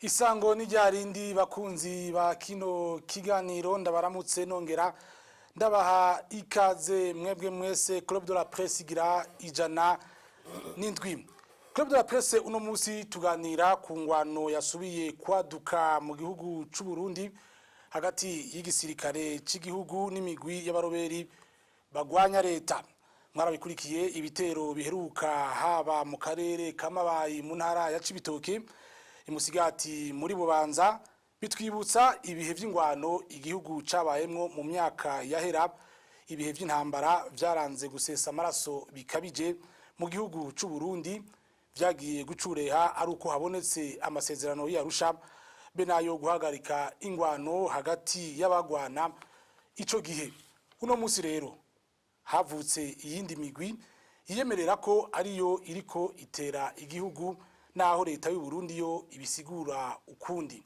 Isango ni ryarindi bakunzi ba kino kiganiro ndabaramutse nongera ndabaha ikaze mwebwe mwese Club de la Presse igira ijana n'indwi. Club de la Presse uno musi tuganira ku ngwano yasubiye kwaduka mu gihugu c'u Burundi hagati y'igisirikare c'igihugu n'imigwi y'abaroberi bagwanya leta. Mwarabikurikiye ibitero biheruka haba mu karere kamabayi mu ntara ya Cibitoke imusigati muri Bubanza bitwibutsa ibihe vy'ingwano igihugu cabayemwo mu myaka yahera, ibihe vy'intambara vyaranze gusesa amaraso bikabije mu gihugu c'u Burundi vyagiye gucureha ari uko habonetse amasezerano y'Arusha be nayo guhagarika ingwano hagati y'abagwana. Ico gihe uno musi rero havutse iyindi migwi yiyemerera ko ariyo iriko itera igihugu naho leta y'u Burundi yo ibisigura ukundi.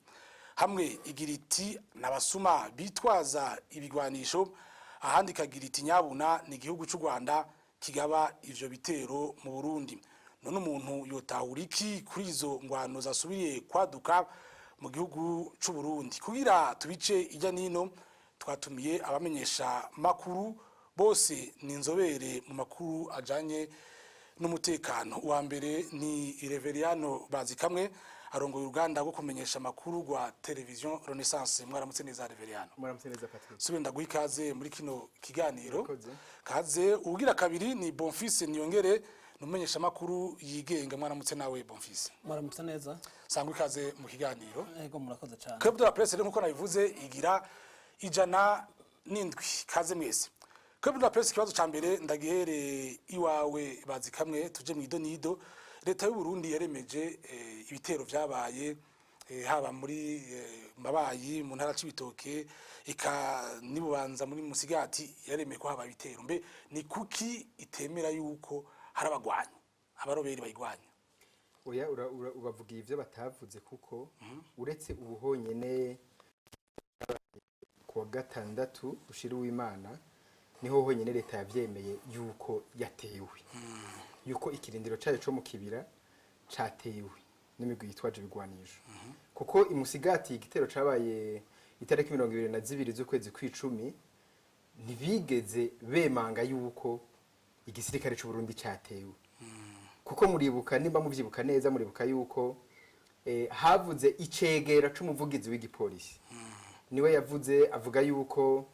Hamwe igiriti nabasuma bitwaza ibigwanisho, ahandi kagiriti nyabuna ni igihugu c'u Rwanda kigaba ivyo bitero mu Burundi. None umuntu yotahuriki kuri izo ngwano zasubiye kwaduka mu gihugu c'u Burundi. Kugira tubice ijya nino twatumiye abamenyesha makuru bose ni inzobere mu makuru ajanye n'umutekano. Uwa mbere ni Reveriano Bazikamwe arongoye uruganda rwo kumenyesha makuru rwa television Renaissance. Mwaramutse neza Reveriano. Mwaramutse neza Patrick. Subenda guhikaze muri kino kiganiro. Kaze ugira kabiri ni Bonfils Niyongere numenyesha makuru yigenga. Mwaramutse nawe Bonfils. Mwaramutse neza. Sangwe kaze mu kiganiro. Yego murakoze cyane. Club de la Presse nkuko nabivuze igira ijana n'indwi. Kaze mwese. Club de la Presse kibazo ca mbere ndagihere iwawe Bazikamwe tuje mu idonido. Leta y'u Burundi yaremeje ibitero vyabaye haba muri mabayi mu ntara c'ibitoke eka nibubanza muri musigati yaremeye ko haba ibitero. Mbe ni kuki itemera yuko harabagwanya abaroberi bayigwanya? Oya ubavugiye ivyo batavuze kuko uretse ubuhonyene kuwa gatandatu ushira w'Imana niho honyene leta yavyemeye yuko yatewe, yuko ikirindiro cayo co mu kibira catewe n'imigwi yitwaje ibigwanisho. Kuko imusigati igitero cabaye itariki 22 z'ukwezi kw'icumi ntibigeze bemanga yuko igisirikare c'u Burundi catewe. Kuko muribuka nimba muvyibuka neza muribuka yuko havuze icegera c'umuvugizi w'igipolisi niwe yavuze avuga yuko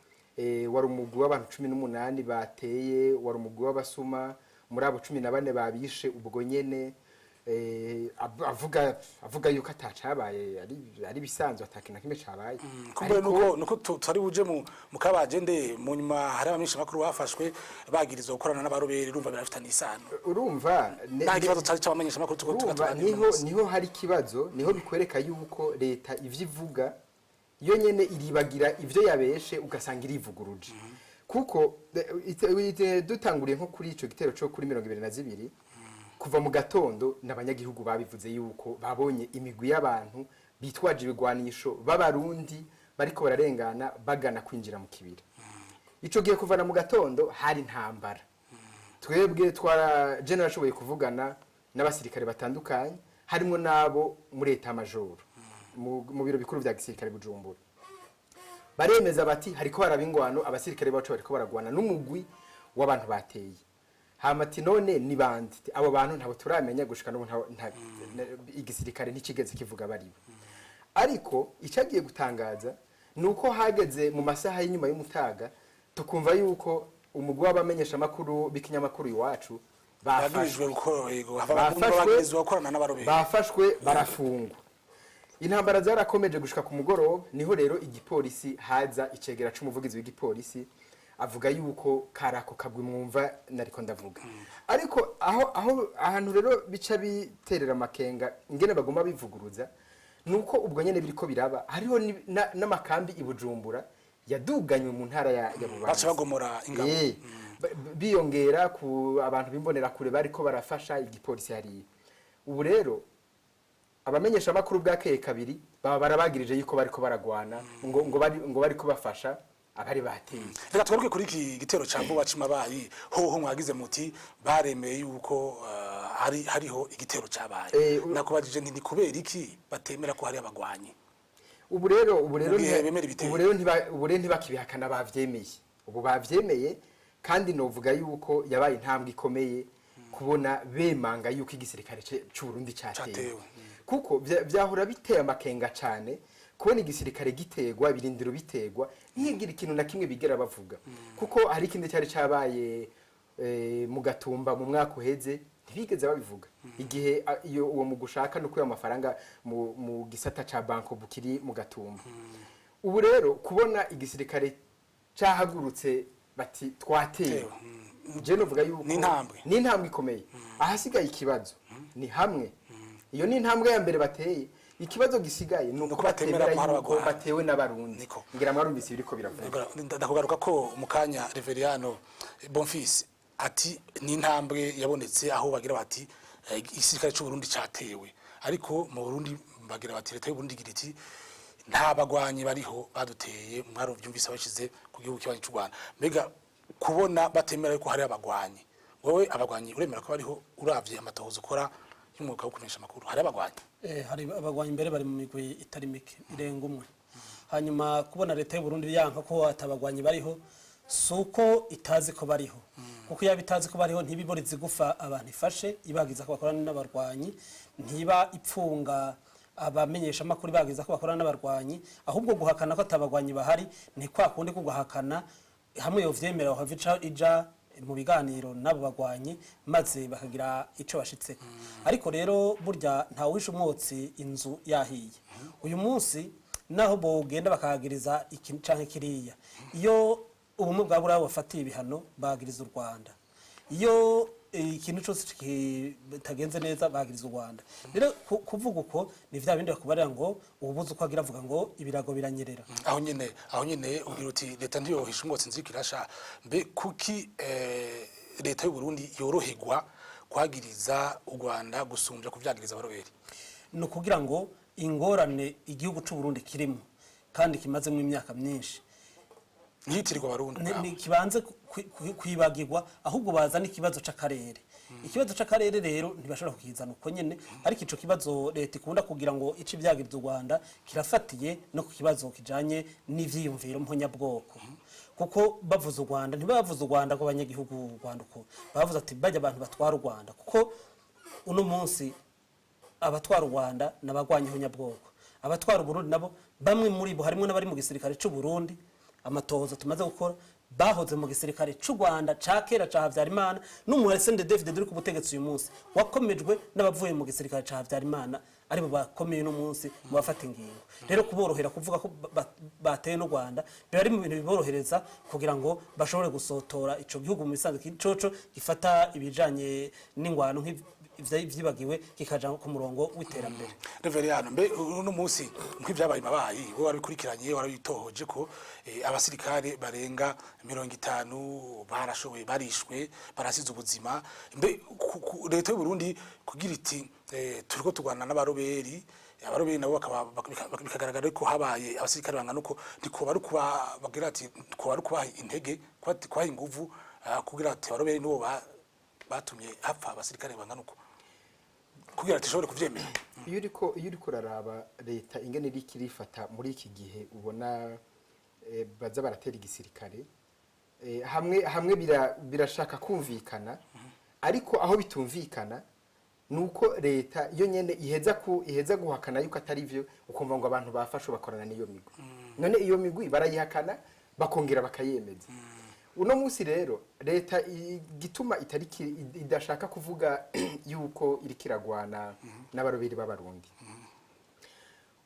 wari umugwi w'abantu 18 bateye, wari umugwi w'abasuma muri abo 14 babishe ubwo nyene, avuga yuko atacabaye ari bisanzwe atakina kimwe cabaye. Kumbe nuko tutari buje mu kabagende mu nyuma hari abamisha makuru bafashwe bagirizwa gukorana n'abaroberi. Urumva birafitanye isano. Urumva nta kibazo cyari cyabamenyesha makuru niho hari kibazo, niho bikwereka yuko leta ivyivuga iyo nyene iribagira ivyo yabeshe ugasanga irivuguruje. Kuko dutanguriye nko kuri ico gitero cyo kuri 22 kuva mu gatondo n'abanyagihugu babivuze yuko babonye imigwi y'abantu bitwaje ibigwanisho b'abarundi bariko bararengana bagana kwinjira mu kibira. Ico gihe kuvana mu gatondo hari ntambara. Twebwe generashoboye kuvugana n'abasirikare batandukanye harimo nabo muri eta majoro mu biro bikuru vya gisirikare Bujumbura. Baremeza bati hariko harabingwano abasirikare bacu bariko baragwana n'umugwi w'abantu bateye. Hamati none ni bandi abo bantu ntabo turamenya gushika no igisirikare ntikigeze kivuga baribo. Ariko icagiye gutangaza nuko hageze mu masaha y'inyuma y'umutaga tukumva yuko umugwi w'abamenyesha makuru bikinyamakuru iwacu bafashwe barafungwa. Intambara zarakomeje gushika ku mugoroba niho rero igipolisi haza icegera c'umuvugizi w'igipolisi avuga yuko karako kabwe mwumva nariko ndavuga. Ariko ahantu rero bica biterera makenga ingene bagomba bivuguruza nuko ubwo nyene biriko biraba hariho n'amakambi ibujumbura yaduganywe mu ntara ya Bubanza baca bagomora ingabo biyongera ku abantu bimbonera kure bariko barafasha igipolisi hari. Ubu rero abamenyesha makuru bwakeye kabiri baba barabagirije yuko bariko baragwana ngo bariko bafasha abari bateye. Reka twaruke kuri iki gitero ca vuba cimabayi hoho mwagize muti baremeye yuko hariho igitero cabaye nakubajije nti ni kubera iki batemera ko hari abagwanyi ubu rero ntibakibihakana bavyemeye ubu bavyemeye kandi novuga yuko yabaye intambwe ikomeye kubona bemanga yuko igisirikare cy'u Burundi cyatewe kuko vyahora biteye amakenga cyane kubona igisirikare gitegwa birindiro bitegwa ntigira ikintu na kimwe bigera bavuga kuko hari ikindi cyari cyabaye mu Gatumba mu mwaka uheze ntibigeze babivuga igihe iyo uwo mu gushaka no kuya amafaranga mu gisata ca banko bukiri mu Gatumba ubu rero kubona igisirikare cyahagurutse bati twatewe je novuga yuko ni intambwe ikomeye ahasigaye ikibazo ni hamwe iyo ni intambwe ya mbere bateye ikibazo gisigaye nuko batemera yuko batewe n'abarundi ngira mwarumvise biriko biravuga ndakugaruka ko mukanya Reveriano Bonfils ati ni intambwe yabonetse aho bagira bati igisirikare cy'u Burundi cyatewe ariko mu Burundi bagira bati leta y'u Burundi igira iti nta bagwanyi bariho baduteye mwaro byumvise abashize ku gihugu cy'u Rwanda mbega kubona batemera yuko hari abagwanyi wowe abagwanyi uremera ko bariho uravye amatohozo ukora y'umwuga wo kumenyesha makuru hari abagwanyi hari abagwanyi mbere bari mu migwi itari mike irenga umwe hanyuma kubona leta y'u Burundi yanka ko atabagwanyi bariho suko itazi ko bariho kuko yabitazi ko bariho ntibiborize gufa abantu ifashe ibagiza ko bakorana n'abarwanyi ntiba ipfunga abamenyesha makuru bagiza ko bakorana n'abarwanyi ahubwo guhakana ko atabagwanyi bahari ni kwa kundi ko guhakana hamwe yo vyemera aho vica ija mu biganiro nabo bagwanyi maze bakagira ico bashitse ariko rero burya nta wisha umwotsi inzu yahiye uyu munsi naho bogenda bakagiriza ikintu canke kiriya iyo ubumwe bwa burabo bafatiye ibihano bagiriza u Rwanda iyo ikintu cyose kitagenze neza bagiriza u Rwanda rero kuvuga uko ni vya bindi bakubarira ngo ububuze uko agira avuga ngo ibirago biranyerera aho nyene ugira uti leta ndiyo hisha umwotsi nzikirasha mbe kuki leta y'u Burundi yoroherwa kwagiriza u Rwanda gusumbya kuvyagiriza abaroberi no kugira ngo ingorane igihugu cy'u Burundi kirimo kandi kimaze mu imyaka myinshi ntitirwa barundi ni kibanze kwibagirwa ahubwo bazana ikibazo c'akarere ikibazo c'akarere rero ntibashobora kukizana uko nyene ariko ico kibazo leta ikunda kugira ngo ici byagiriza u Rwanda kirafatiye no ku kibazo kijanye n'ivyiyumviro mponyabwoko kuko bavuze u Rwanda ntibavuze u Rwanda ko abanyagihugu u Rwanda uko bavuze ati bajya abantu batwara u Rwanda kuko uno munsi abatwara u Rwanda nabagwanya mponyabwoko abatwara u Burundi nabo bamwe muri bo harimo n'abari mu gisirikare c'u Burundi amatohoza tumaze gukora bahoze mu gisirikare c'u Rwanda ca kera ca Havyarimana n'umuhesende David duri ku butegetsi uyu munsi wakomejwe n'abavuye mu gisirikare ca Havyarimana ari bo bakomeye no munsi mu bafata ingingo rero kuborohera kuvuga ko bateye no Rwanda bari mu bintu biborohereza kugira ngo bashobore gusotora ico gihugu mu bisanzwe kicoco gifata ibijanye n'ingwano ivyibagiwe kikaja ku murongo w'iterambere Reveriano mbe uno munsi nk'ivyabaye mabayi wo wabikurikiranye warabitohoje ko abasirikare barenga 50 barashoboye barishwe barasize ubuzima mbe leta y'u Burundi kugira iti turiko tugwana n'abaroberi nabo bikagaragara ko habaye abasirikare bangana uko ndiko bari kuba bagira ati ko bari kubaha intege kwaha inguvu kugira ati abaroberi nibo batumye hapfa abasirikare bangana uko kugira ati shobore kuvyemera iyo uriko raraba leta ingene iri kirifata muri iki gihe ubona baza baratera igisirikare hamwe birashaka kumvikana ariko aho bitumvikana nuko leta iyo nyene iheza guhakana yuko atari byo ukumva ngo abantu bafashe bakorana n'iyo migwi none iyo migwi barayihakana bakongera bakayemeza uno munsi rero leta igituma idashaka kuvuga yuko iri kiragwana n'abaroberi b'abarundi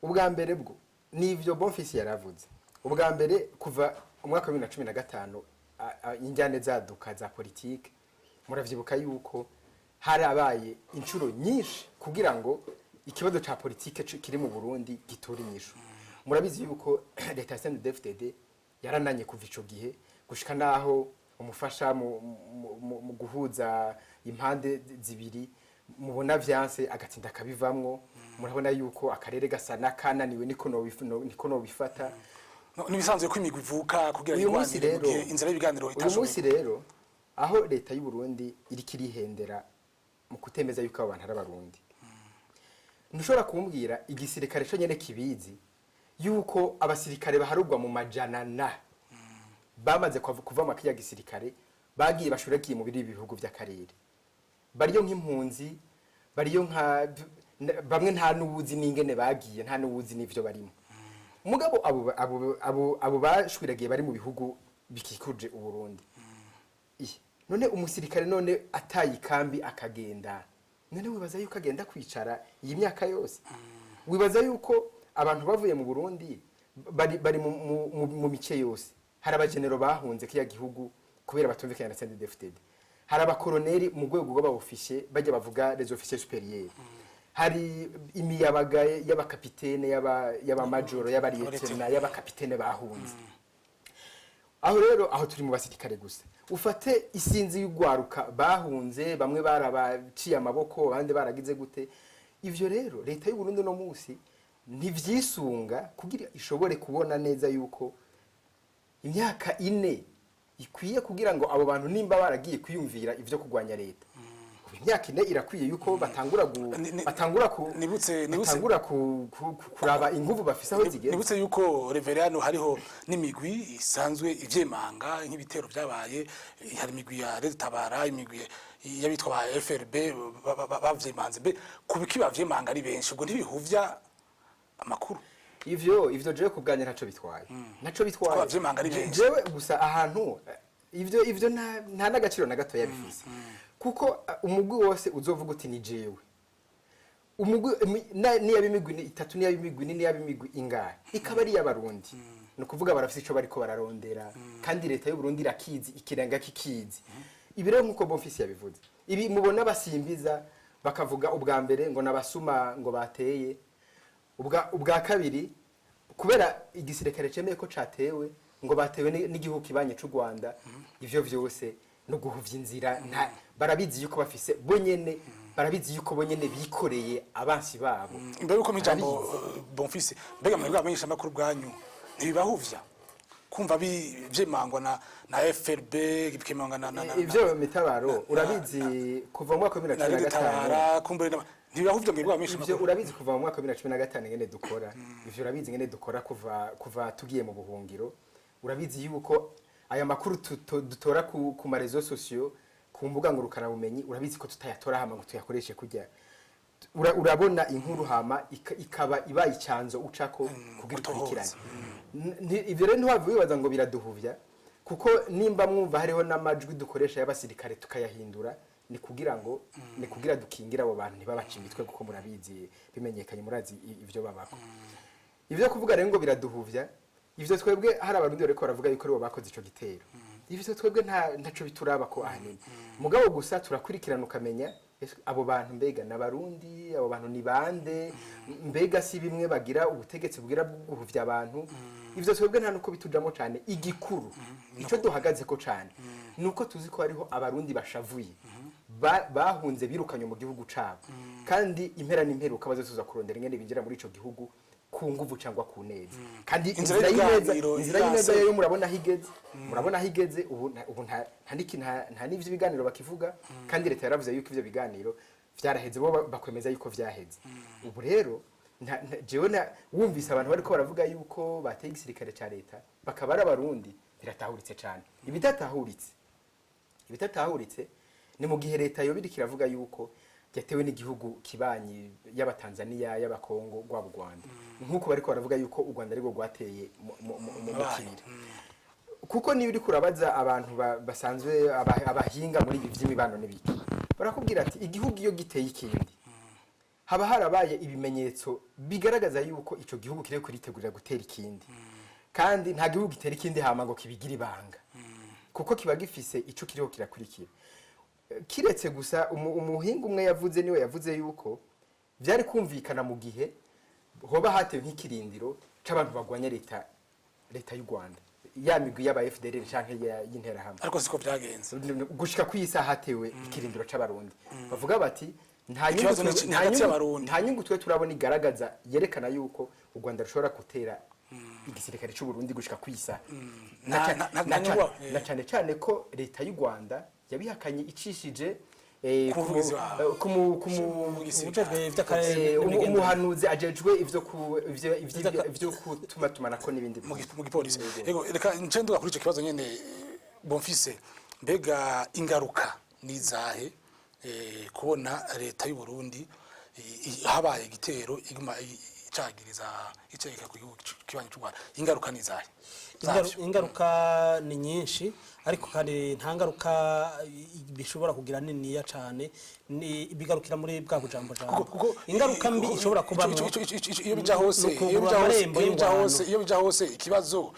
ubwa mbere bwo nivyo Bonfils yaravuze ubwa mbere kuva umwaka wa 2015 injyane zaduka za politike muravyibuka yuko harabaye inshuro nyinshi kugira ngo ikibazo ca politike kiri mu Burundi gitura inyishu murabizi yuko leta ya CNDD-FDD yarananye kuva ico gihe gushika naho umufasha mu guhuza impande zibiri mubona vyanse agatsinda kabivamwo murabona yuko akarere gasana kananiwe niko no bifata nibisanzwe ko imigwi ivuka kugira irwanire inzira y'ibiganiro itashoboye uyu munsi rero aho leta y'u Burundi iri kirihendera mu kutemeza yuko abo bantu ari abarundi ntushobora kumbwira igisirikare cyo nyene kibizi yuko abasirikare baharugwa mu majana na bamaze kuva mu kiya gisirikare bagiye bashurakiye mu biri bihugu by'akarere bariyo nk'impunzi bariyo nka bamwe nta nubuzi n'ingene bagiye nta nubuzi n'ivyo barimo mugabo abo bashwiragiye bari mu bihugu bikikuje uburundi none umusirikare none atayikambi akagenda none wibaza yuko agenda kwicara iyi myaka yose wibaza yuko abantu bavuye mu Burundi bari mu mice yose hari abagenero bahunze kiya gihugu kubera batumvikana na CNDD-FDD hari abakoroneri mu rwego rw'abofisiye bajya bavuga les officiers supérieurs hari imiyabaga y'abakapitene y'abamajoro y'abariyetena y'abakapitene bahunze aho rero aho turi mu basirikare gusa ufate isinzi y'ugwaruka bahunze bamwe barabaciye amaboko abandi baragize gute ivyo rero leta y'u Burundi no munsi ntivyisunga kugira ishobore kubona neza yuko imyaka 4 ikwiye kugira ngo abo bantu nimba baragiye kwiyumvira ivyo kugwanya leta imyaka 4 irakwiye yuko batangura kuraba inguvu bafise aho zigeze nibutse yuko reverano hariho n'imigwi isanzwe ivyemanga nk'ibitero byabaye hari imigwi ya Tabara imigwi y'abitwa ba FRB bavyemanze be kubiki bavyemanga ari benshi ubwo ntibihuvya amakuru ivyo jewe kubganya ntaco bitwaye jewe gusa ahantu ivyo nta nagaciro na gato yabifise kuko umugwi wose uzovuga uti ni jewe umugwi ni yabimigwi 3 ni yabimigwi ni yabimigwi ingahe ikaba ari y'abarundi no kuvuga barafise ico bariko bararondera kandi leta y'u Burundi irakizi ikirenga kikizi ibiro nkuko Bonfils yabivuze ibi mubona basimbiza bakavuga ubwa mbere ngo nabasuma ngo bateye ubwa kabiri kubera igisirikare cemeye ko catewe ngo batewe n'igihugu kibanye c'u Rwanda ivyo vyose no guhuvya inzira barabizi yuko bafise bonyene barabizi yuko bonyene bikoreye abansi babo mbere uko mijambo Bonfils mbega mwebwe amenyesha makuru bwanyu ntibibahuvya kumva vyemangwa na FRB bikemangwa na ivyo mitabaro urabizi kuva mu mwaka wa 2015 ntibahuvya mwebwe amenyesha makuru urabizi kuva mu mwaka wa 2015 ngene dukora ivyo urabizi ngene dukora kuva tugiye mu buhungiro urabizi yuko aya makuru dutora ku marezo sociaux ku mbuga ngurukana bumenyi urabizi ko tutayatora hama ngo tuyakoreshe kujya urabona inkuru hama ikaba ibaye icyanzo ucako kugira ukurikirane ivyo rero ntiwava wibaza ngo biraduhuvya kuko nimba mwumva hariho n'amajwi dukoresha y'abasirikare tukayahindura ni kugira dukingira abo bantu ntibabaca imitwe kuko murabizi bimenyekanye murazi ivyo babako ivyo kuvuga rero ngo biraduhuvya ivyo twebwe hari abarundi bariko baravuga yuko aribo bakoze ico gitero ivyo twebwe ntaco bituraba ko ahanini mugabo gusa turakurikirana ukamenya abo bantu mbega n'abarundi abo bantu ni bande mbega si bimwe bagira ubutegetsi bwira guhuvya abantu ivyo twebwe nta nuko bitujamo cyane igikuru ico duhagaze ko cyane nuko tuzi ko hariho abarundi bashavuye bahunze birukanye mu gihugu cabo kandi impera n'imperuka bazotuza kurondera ingene binjira muri ico gihugu ku nguvu cyangwa ku neza kandi inzira y'ineza yo murabona higeze ubu nta n'ivyo biganiro bakivuga kandi leta yaravuze yuko ivyo biganiro vyaraheze bo bakwemeza yuko vyaheze ubu rero jewe wumvise abantu bariko baravuga yuko bateye igisirikare ca leta bakaba ari abarundi biratahuritse cyane ibitatahuritse ni mu gihe leta yo biriko iravuga yuko yatewe n'igihugu kibanyi y'abatanzania y'abakongo rwa Rwanda nkuko bariko baravuga yuko u Rwanda ariko rwateye mu mukirira kuko niyo uri kurabaza abantu basanzwe abahinga muri ibi vy'imibano n'ibiki barakubwira ati igihugu iyo giteye ikindi haba harabaye ibimenyetso bigaragaza yuko ico gihugu kire kuritegurira gutera ikindi kandi nta gihugu gitera ikindi hama ngo kibigira ibanga kuko kiba gifise ico kiriho kirakurikira kiretse gusa umuhinga umwe yavuze niwe yavuze yuko byari kumvikana mu gihe hoba hatewe nk'ikirindiro c'abantu bagwanya leta y'u Rwanda ya migwi y'aba FDL canke y'intera hamwe ariko siko byagenze gushika kwisa hatewe ikirindiro c'abarundi bavuga bati nta nyungu twe turabona igaragaza yerekana yuko u Rwanda rushobora gutera igisirikare c'u Burundi gushika kwisa na cyane ko leta y'u Rwanda yabihakanye icishije umuhanuzi ajejwe ivyo kutuma tumanako n'ibindi mu gipolisi. Ego reka ncendo kuri ico kibazo nyene Bonfise, mbega ingaruka nizahe kubona leta y'u Burundi habaye igitero iguma icagiriza iceka ku gihugu kibanyi cy'u Rwanda, ingaruka nizahe? Ingaruka ni nyinshi ariko kandi nta ngaruka bishobora kugira niniya cyane, bigarukira muri bwa bujambo ingaruka mbi ishobora kuba iyo bija hose ikibazo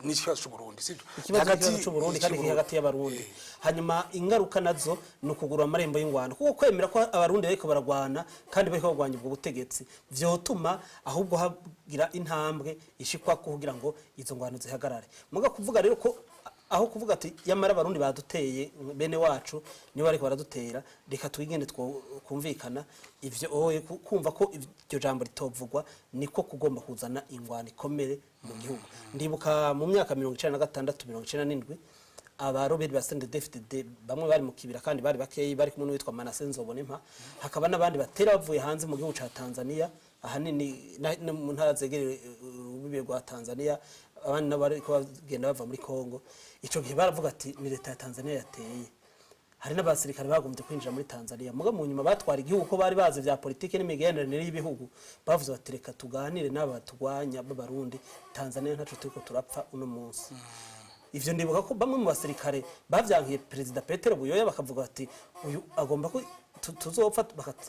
ni ikibazo cy'u Burundi, sivyo? Hagati cy'u Burundi kandi hagati y'abarundi. Hanyuma ingaruka nazo no kugura amarembo y'ingwano, kuko kwemera ko abarundi bariko baragwana kandi bariko bagwanya ubwo butegetsi vyotuma ahubwo hagira intambwe ishikwa kugira ngo izo ngwano zihagarare. Muga kuvuga rero ko aho kuvuga ati yamara abarundi baduteye bene wacu niba ariko baradutera reka twigende kumvikana, ivyo kumva ko iryo jambo ritovugwa niko kugomba kuzana ingwano ikomere mu gihugu. Ndibuka mu myaka 1996 1997 abaroberi ba CNDD-FDD bamwe bari mu kibira kandi bari bakeyi, bari kumwe n'uwitwa Manase Nzobonimpa, hakaba n'abandi batera bavuye hanze mu gihugu ca Tanzania, ahanini mu ntara zegereye urubibe rwa Tanzania, abandi n'abari ko bagenda bava muri Kongo. Ico gihe baravuga ati ni leta ya Tanzania yateye. Hari n'abasirikare bagomvye kwinjira muri Tanzania, muga mu nyuma batwara igihugu ko bari bazi vya politike n'imigenderanire y'ibihugu, bavuze bati reka tuganire n'abatugwanya b'abarundi, Tanzania ntaco turiko turapfa uno munsi. Ivyo ndibuka ko bamwe mu basirikare bavyankiye Perezida Petero Buyoya bakavuga bati uyu agomba ko tuzopfa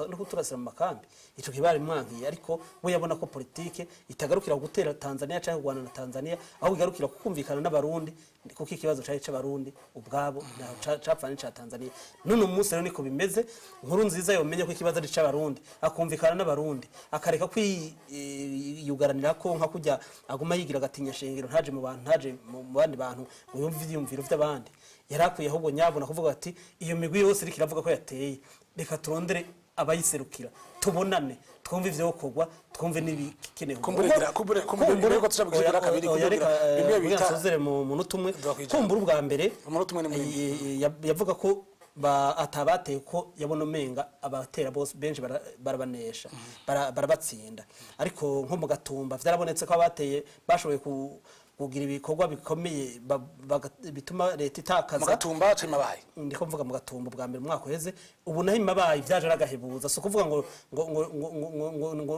no kuturasira mu makambi. Ico kibari mwankiye, ariko we yabona ko politike itagarukira gutera Tanzania cyangwa Rwanda na Tanzania, aho igarukira kukumvikana n'abarundi, kuko ikibazo cyaje c'abarundi ubwabo capfana ca Tanzania. None umunsi rero niko bimeze, Nkuru Nziza yomenye ko ikibazo ari c'abarundi, akumvikana n'abarundi, akareka kwiyugaranira ko nka kujya aguma yigira gatinya shengero, ntaje mu bantu, ntaje mu bandi bantu, ngo yumve ivyumviro vy'abandi. Yarakwiye ahubwo nyabona kuvuga ati iyo migwi yose iri kiravuga ko yateye, reka turondere abayiserukira, tubonane, twumve ivyo kogwa, twumve n'ibikenewe. Kumbura ko tuzabugira kabiri bimwe bita mu munota umwe. Kumbura ubwa mbere yavuga ko atabateye ko yabona menga abatera bose benshi barabanesha, barabatsinda, ariko nko mu Gatumba vyarabonetse ko abateye bashoboye kugira ibikorwa bikomeye bituma leta itakaza. Mu Gatumba cyo mabaye, ndiko mvuga mu Gatumba bwa mbere mwaka uheze, ubu naho imabaye byaje aragahebuza, so kuvuga ngo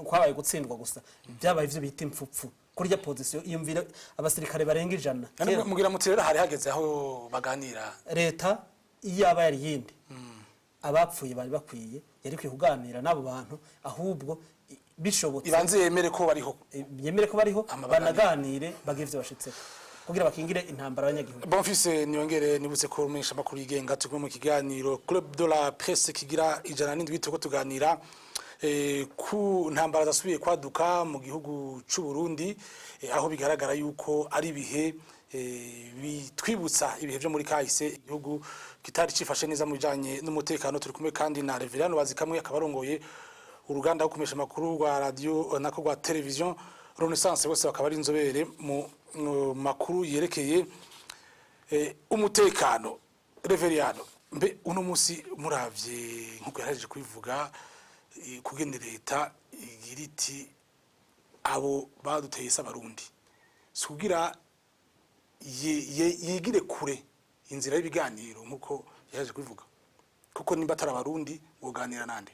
kwabaye gutsindwa gusa, byabaye ivyo bita impfupfu kurya position iyumvira abasirikare barenga 100. Mugira mutirera hari hageze aho baganira leta iyaba yari yindi, abapfuye bari bakwiye yari kuganira n'abo bantu, ahubwo bishobotse ibanze yemere ko bariho banaganire bagivye bashitse kugira bakingire intambara abanyagihugu. Bonfise niyongere nibutse ko umenyesha makuru yigenga tugwe mu kiganiro Club de la Presse kigira 107 tuko tuganira ku ntambara zasubiye kwaduka mu gihugu cy'u Burundi, aho bigaragara yuko ari bihe bitwibutsa ibihe byo muri kahise, igihugu kitari cifashe neza mu bijanye n'umutekano. Turi kumwe kandi na Reverano Bazikamwe akabarongoye uruganda gukomesha makuru rwa radio nako rwa television Renaissance, bose bakaba ari inzobere mu makuru yerekeye umutekano. Reverano, mbe uno musi muravye nkuko yaraje kubivuga kugende leta igiriti abo baduteye s'abarundi, sugira yigire kure inzira y'ibiganiro nkuko yaraje kubivuga, kuko nimba atarabarundi woganira nande?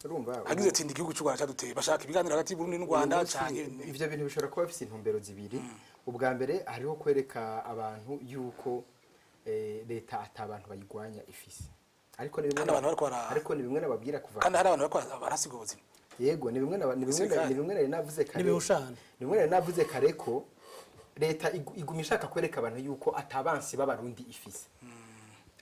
Urumva agize ati igihugu cy'u Rwanda cyaduteye, bashaka ibiganiro hagati y'u Burundi n'u Rwanda cyane. Ivyo bintu bishobora kuba bifite intumbero zibiri. Ubwa mbere hariho kwereka abantu yuko leta atabantu bayigwanya ifise, ariko ni bimwe nababwira kuva, kandi hari abantu bakora barasiga ubuzima. Yego ni bimwe navuze kare, ni bimwe navuze kare ko leta iguma ishaka kwereka abantu yuko atabansi b'abarundi ifise.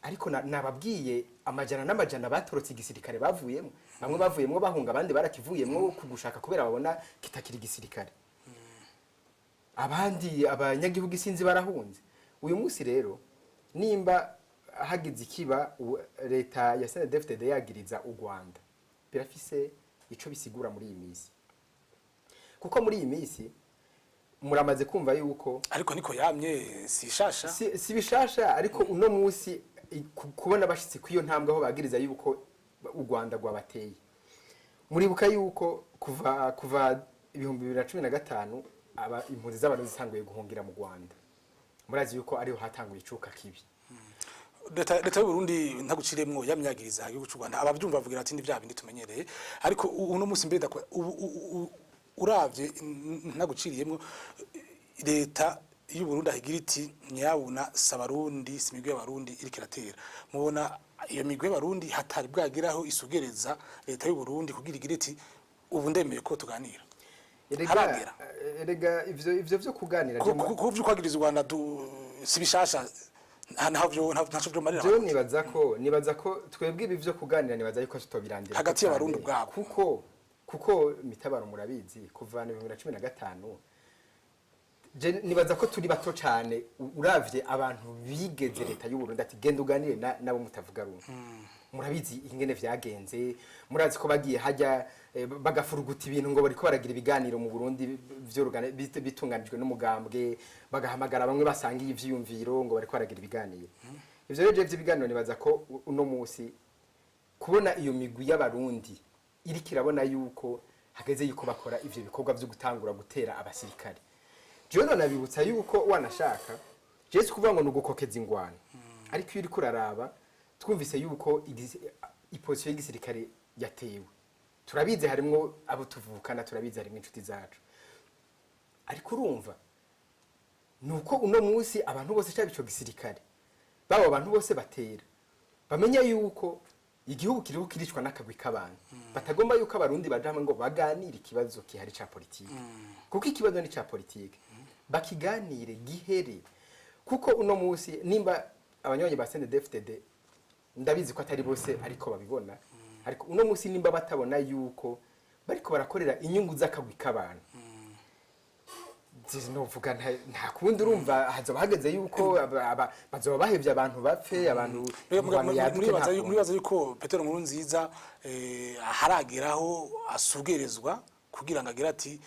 Ariko nababwiye amajana n'amajana batorotse igisirikare bavuyemo, bamwe bavuyemo bahunga, abandi barakivuyemo kugushaka kubera babona kitakiri igisirikare, abandi abanyagihugu isinzi barahunze. Uyu munsi rero nimba hagize ikiba leta ya CNDD-FDD yagiriza u Rwanda, birafise ico bisigura muri iyi minsi, kuko muri iyi minsi muramaze kumva yuko ariko niko yamye si bishasha, ariko uno munsi kubona bashitse kwiyo ntambwe aho bagiriza yuko u Rwanda rwabateye. Muribuka yuko kuva 2015 impunzi z'abantu zisanguye guhungira mu Rwanda. Murazi yuko ariho hatanguye icuka kibi. Leta y'u Burundi ntaguciremwo yamyagiriza igihugu cy'u Rwanda abavyumva bavugira ati ndivya bindi tumenyereye ariko uno munsi mbere uravye ntaguciriyemwo leta y'u Burundi ahigira iti nyabuna sabarundi simigwe y'abarundi iri kiratera mubona iyo migwe y'abarundi hatari bwagiraho isugereza leta y'u Burundi kugira igire iti ubu ndemeye ko tuganira erega ivyo byo kuganira kuvyo kwagiriza u Rwanda sibishasha ntacho byo marira byo nibaza ko twebwe ibi byo kuganira nibaza yuko tutobirandira hagati y'abarundi bwabo kuko mitabaro murabizi kuva 2015 nibaza ko turi bato cyane uravye abantu bigeze leta y'u Burundi ati genda uganire nabo mutavuga rumwe murabizi ingene vyagenze murazi ko bagiye hajya bagafuruguta ibintu ngo bariko baragira ibiganiro mu Burundi vyorugane bitunganijwe n'umugambwe bagahamagara bamwe basangiye ivyiyumviro ngo bariko baragira ibiganiro ivyo rero by'ibiganiro nibaza ko uno munsi kubona iyo migwi y'abarundi iri kirabona yuko hageze yuko bakora ivyo bikorwa byo gutangura gutera abasirikare Jono nabibutsa yuko wanashaka Jesu kuvuga ngo nugukokeza ingwano ariko iyo uri kuraraba twumvise yuko iposiyo y'igisirikare yatewe turabize harimo abo tuvukana turabize harimo inshuti zacu ariko urumva nuko uno munsi abantu bose cyabico gisirikare babo abantu bose batera bamenya yuko igihugu kiriho kiricwa n'akagwi k'abantu batagomba yuko abarundi bajamwe ngo baganire ikibazo kihari ca politike kuko ikibazo ni ca politike bakiganire gihere kuko uno munsi nimba abanyonye ba CNDD-FDD ndabizi ko atari bose ariko babibona ariko uno munsi nimba batabona yuko bariko barakorera inyungu z'akagwi k'abantu novuga nta kundi urumva hazoba hageze yuko bazoba bahevye abantu bapfe abantu muribaza yuko Petero Nkurunziza harageraho asugerezwa kugira ngo agira ati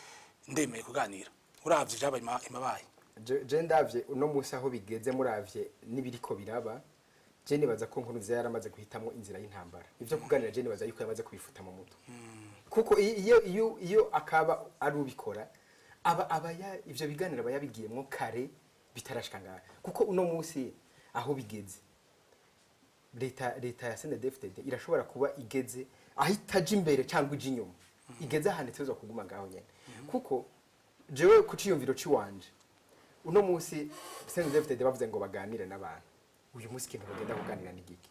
ndemeye kuganira uravye jabaye imabaye je ndavye uno munsi aho bigeze muravye nibiriko biraba je nibaza ko Nkurunziza yaramaze guhitamo inzira y'intambara ivyo kuganira je nibaza yuko yamaze kubifuta mu mutwe kuko iyo akaba ari ubikora ivyo biganira bayabigiyemo kare bitarashika ngaho kuko uno munsi aho bigeze leta ya CNDD-FDD irashobora kuba igeze ahitaje imbere cyangwa ije inyuma igeze ahandi tuzo kuguma ngaho nyene kuko jewe kuciyumviro ciwanje uno munsi CNDD-FDD bavuze ngo baganire n'abantu uyu munsi kintu bagenda kuganira n'igiki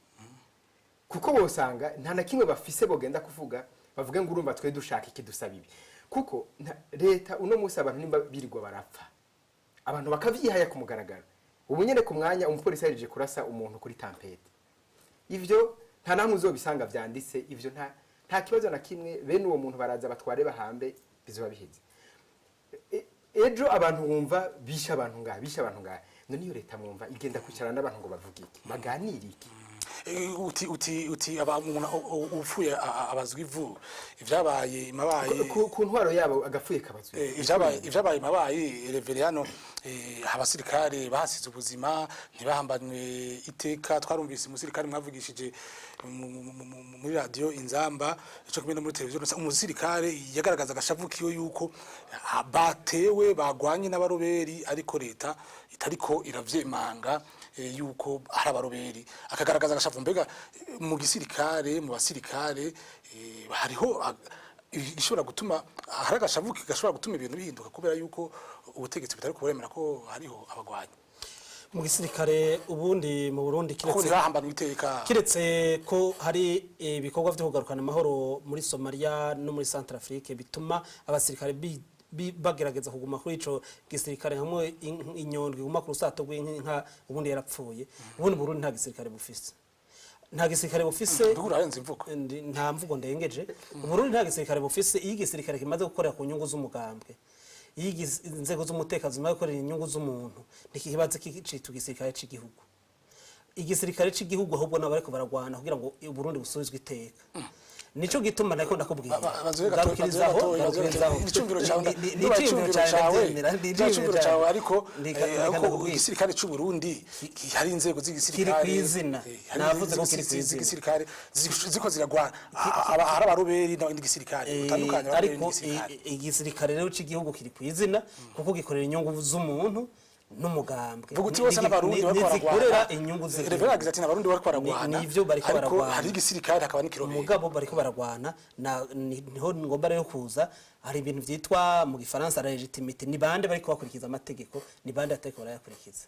kuko bosanga nta na kimwe bafise bogenda kuvuga bavuge ngo urumva twe dushaka iki dusaba ibi kuko leta uno munsi abantu nimba birirwa barapfa abantu bakavyihaya ku mugaragaro ubu nyene ku mwanya umupolisi yarije kurasa umuntu kuri tampete ivyo nta namwe uzobisanga vyanditse ivyo nta kibazo na kimwe bene uwo muntu baraza batware bahambe bizoba biheze ejo abantu bumva bisha abantu ngaha none iyo leta mwumva igenda kwicarana n'abantu ngo bavuge iki baganire iki uti abantu upfuye abazwi ivu ivyabaye imabaye ku ntwaro yabo agapfuye kabazwe ivyabaye imabaye reverano abasirikare bahasize ubuzima ntibahambanywe iteka twarumvise umusirikare mwavugishije muri radio Inzamba ico kumena muri televiziyo umusirikare yagaragaza agashavukiyo yuko batewe bagwanye n'abaroberi ariko leta itariko iravyemanga yuko hari abaroberi akagaragaza agashavu mbega mu gisirikare mu basirikare hariho ishobora gutuma hari agashavu gashobora gutuma ibintu bihinduka kubera yuko ubutegetsi butari kuburemera ko hariho abagwanyi mu gisirikare ubundi mu Burundi kiretse ko hari ibikorwa byo kugarukana amahoro muri Somalia no muri Centrafrique bituma abasirikare bagerageza kuguma kuri ico gisirikare hamwe inyondwe guma ku rusato rw'inka ubundi yarapfuye ubundi Burundi nta gisirikare bufise nta mvugo ndengeje Burundi nta gisirikare bufise iyo igisirikare kimaze gukorera ku nyungu z'umugambwe inzego z'umutekano zimaze gukorera inyungu z'umuntu ntikibaze kicita igisirikare cy'igihugu igisirikare cy'igihugu ahubwo nabo bariko baragwana kugira ngo Burundi busubizwe iteka nico gituma nako ndakubwira garukirizaho icumviro cyawe ariko igisirikare cy'u Burundi hari inzego z'igisirikare kiri kwizina navuze ko kiri kwizina igisirikare ziko ziragwana hari abaroberi n'igisirikare utandukanye ariko igisirikare rero cy'igihugu kiri kwizina kuko gikorera inyungu z'umuntu n'umugambwe vuga uti bose n'abarundi bariko baragwana inyungu ze Reverend ati n'abarundi bariko baragwana nivyo bariko baragwana hari igisirikare hakaba n'ikiroberi umugabo bariko baragwana niho ngomba rero kuza hari ibintu vyitwa mu gifaransa legitimité ni bande bariko bakurikiza amategeko ni bande atariko barayakurikiza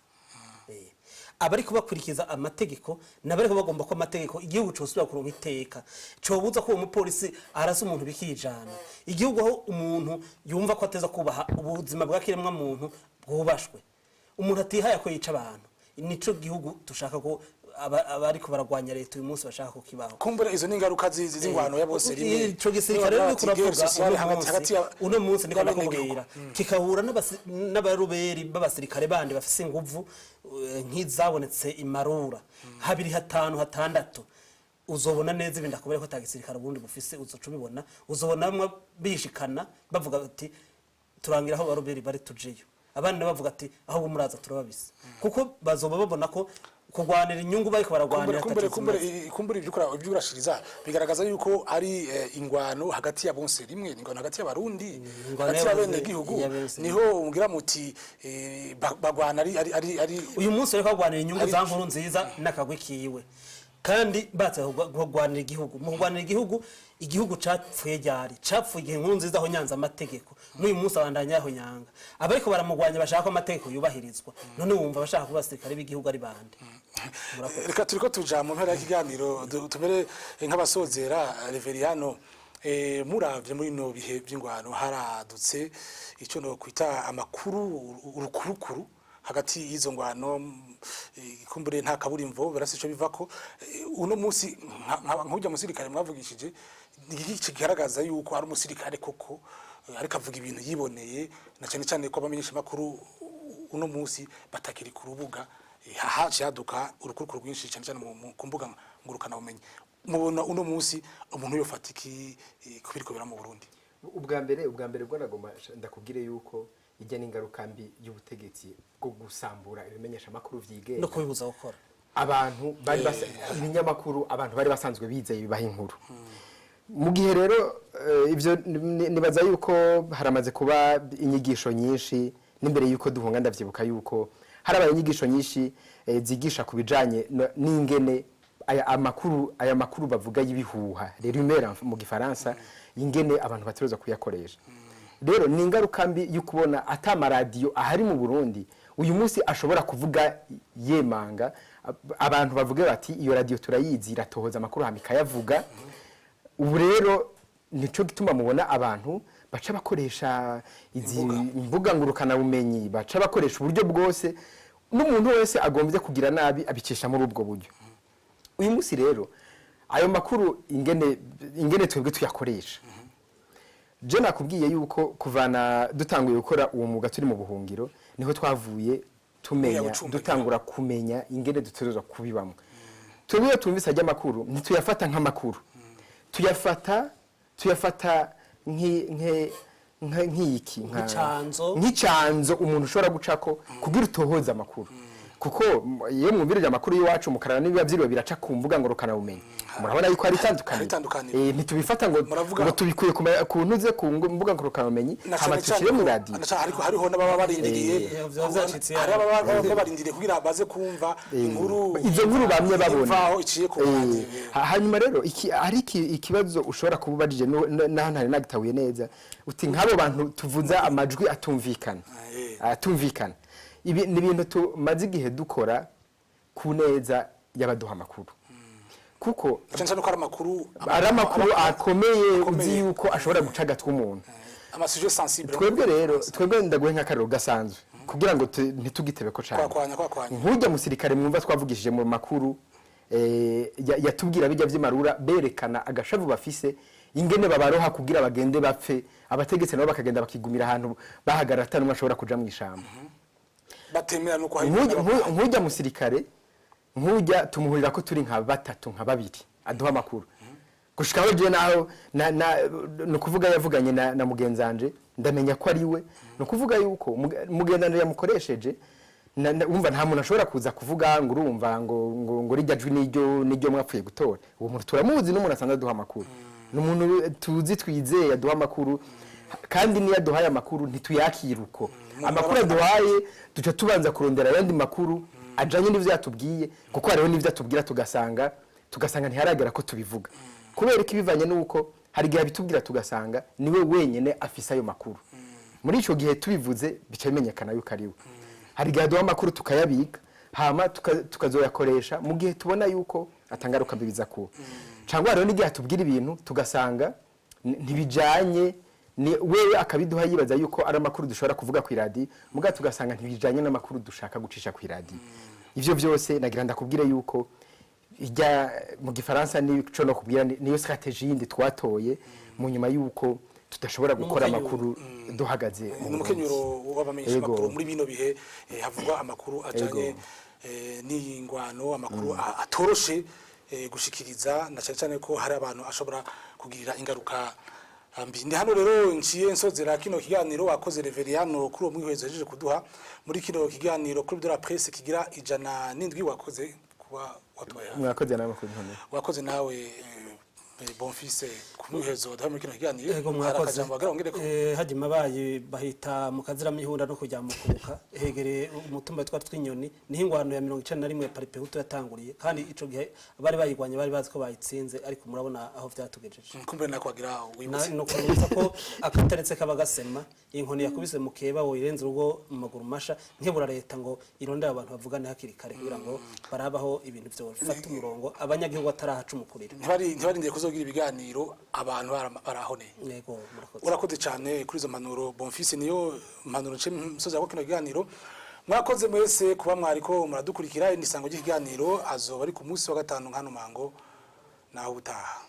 abariko bakurikiza amategeko nabariko bagomba ko amategeko igihugu cyosubira kuronka iteka cobuza ko umupolisi arasa umuntu bikijana igihugu aho umuntu yumva ko ateza kubaha ubuzima bwakiremwa muntu bwubashwe umuntu atihaya ko yica abantu nico gihugu tushaka ko abariko baragwanya leta uyu munsi bashaka ko kibaho kumbura izo ningaruka z'ingwano ya bose rimwe ico gisirikare rero kuravuga uno munsi niko nakubwira kikahura n'abaruberi b'abasirikare bandi bafise inguvu nk'izabonetse imarura 2 5 6 uzobona neza ibinda kubera ko tagisirikare ubundi bufise uzoca ubibona uzobona bishikana bavuga bati turangira aho baruberi bari tujeyo abandi bavuga ati aho muraza turababise kuko bazoba babona ko kugwanira inyungu bariko baragwanira kumbura ibyo urashiriza bigaragaza yuko ari ingwano hagati ya bonse rimwe ingwano hagati y'abarundi hagati y'abene gihugu niho ungira muti bagwana ari uyu munsi ariko bagwanira inyungu za nkuru nziza nakagwe kiwe kandi batse kugwanira igihugu mu kugwanira igihugu capfuye ryari capfuye igihe nkuru nziza aho nyanza amategeko n'uyu munsi abandanya aho nyanga abariko baramugwanya bashaka amategeko yubahirizwa none wumva bashaka kubasirikare b'igihugu ari bande reka turiko tuja mu mpera y'ikiganiro tumere nk'abasozera Reveriano muravye muri no bihe by'ingwano haradutse ico no kwita amakuru urukurukuru hagati y'izo ngwano kumbure nta kaburimvo barase ico bivako uno munsi nk'ujya musirikare mwavugishije iki kigaragaza yuko ari umusirikare koko ariko avuga ibintu yiboneye na cyane cyane ko bamenyesha makuru uno munsi batakiri ku rubuga haduka urukurukuru rwinshi cyane cyane mu kumbuga ngurukana bumenyi mubona uno munsi umuntu yofatiki kubiriko bira mu Burundi ubwa mbere bwo nagoma ndakubwire yuko ijya n'ingaruka mbi y'ubutegetsi bwo gusambura ibimenyesha makuru vyigenda no kubibuza gukora abantu bari ibinyamakuru abantu bari basanzwe bizeye bibaha inkuru mu gihe rero ivyo nibaza yuko haramaze kuba inyigisho nyinshi n'imbere yuko duhunga ndavyibuka yuko harabaye inyigisho nyinshi zigisha kubijanye n'ingene aya makuru bavuga y'ibihuha les rumeurs mu gifaransa ingene abantu batiroza kuyakoresha rero ni ingaruka mbi y'ukubona atamaradiyo ahari mu Burundi uyu munsi ashobora kuvuga yemanga abantu bavuga bati iyo radio turayizi iratohoza amakuru hamika yavuga ubu rero nico gituma mubona abantu baca bakoresha izi imbuga ngurukana bumenyi baca bakoresha uburyo bwose n'umuntu wese agombye kugira nabi abicisha muri ubwo buryo uyu munsi rero ayo makuru ingene twebwe tuyakoresha je nakubwiye yuko kuvana dutanguye gukora uwo muga turi mu buhungiro niho twavuye tumenya dutangura kumenya ingene dutegerezwa kubibamwe tubiye tumvise ajya makuru ntituyafata nk'amakuru tuyafata nk'icanzo umuntu ushobora gucako kugira utohoza amakuru kuko iyo mwumvirije amakuru y'iwacu mukarana n'ibiba byiriwe biraca ku mbuga ngorokana bumenyi murabona yuko ari itandukanye ntitubifata ngo tubikuye ku ntuze ku mbuga ngorokana bumenyi hama tukire mu radio ariko hariho n'ababa barindiriye hari ababa barindiriye kugira baze kumva inkuru izo nkuru bamye babona hanyuma rero hari ikibazo ushobora kububarije n'ahantu nagitabuye neza uti nk'abo bantu tuvuza amajwi atumvikana ibi ni ibintu tumaze igihe dukora ku neza y'abaduha amakuru kuko cyane ko ari amakuru akomeye uzi yuko ashobora guca agatwe umuntu amasuje sensible twebwe ndaguhe nk'akariro gasanzwe kugira ngo ntitugitebe ko cyane nk'ujya musirikare mwumva twavugishije mu makuru yatubwira bijya by'imarura berekana agashavu bafise ingene babaroha kugira bagende bapfe abategetsi nabo bakagenda bakigumira ahantu bahagarara atari ashobora kuja mu ishamba batemera nuko nkujya musirikare nkujya tumuhurira ko turi nka 3 nka 2 aduha makuru gushikaho je naho no kuvuga yavuganye na mugenzanje ndamenya ko ari we no kuvuga yuko mugenzanje yamukoresheje umva nta muntu ashobora kuza kuvuga ngo urumva ngo rijya jwi niryo mwapfuye gutora uwo muntu turamuzi n'umuntu asanzwe duha amakuru n'umuntu tuzi twizeye aduha amakuru kandi niyo aduhaye amakuru ntituyakira uko amakuru aduhaye duca tubanza kurondera ayandi makuru ajanye n'ivyo yatubwiye kuko hariho n'ivyo atubwira tugasanga ntiharagera ko tubivuga kubera ko ibivanye n'uko hari igihe bitubwira tugasanga niwe wenyene afise ayo makuru muri ico gihe tubivuze bica bimenyekana yuko ari we hari igihe aduha amakuru tukayabika hama tukazoyakoresha mu gihe tubona yuko atangaruka mbibiza kuba cyangwa hariho n'igihe atubwira ibintu tugasanga ntibijanye wewe akabiduha yibaza yuko ari amakuru dushobora kuvuga ku iradi muga tugasanga ntibijanye n'amakuru dushaka gucisha ku iradi ivyo byose nagira ndakubwire yuko ijya mu gifaransa nico no kubwira niyo strategie yindi twatoye mu nyuma yuko tudashobora gukora amakuru duhagaze mu mukenyuro w'abamenyesha makuru muri bino bihe havugwa amakuru ajanye n'ingwano amakuru atoroshe gushikiriza na cyane ko hari abantu ashobora kugirira ingaruka mbi ndi hano rero nciye nsozera kino kiganiro wakoze Reveriano kuri uwo mwihwezo jeje kuduha muri kino kiganiro kuri de la presse kigira 107 wakoze kuba watwaye mwakoze nawe kuduha wakoze nawe Bonfils kumwihezo da muri kino kiganiro yego mwakoze haje mabaye bahita mu kazira mihunda no kujya mukubuka hegere umutumba twa twinyoni niho ingwano ya 91 paripe huto yatanguriye kandi ico gihe bari bayirwanya bari bazi ko bayitsinze ariko murabona aho vyatugejeje kumbe nakwagira wibutse no kuruta ko akataretse kabagasema inkoni yakubise mukeba wo irenze urugo mu maguru masha nkebura leta ngo irondera abantu bavugane hakiri kare kugira ngo barabaho ibintu byo fata umurongo abanyagihugu atarahaca ntibarinde kuzogira ibiganiro abantu barahone yego urakoze cyane kuri izo manuro Bonfils niyo manuro nce musoza ko kino kiganiro mwakoze mwese kuba mwariko muradukurikira indisango ry'ikiganiro azoba ari ku munsi wa gatanu nkano mango naho utaha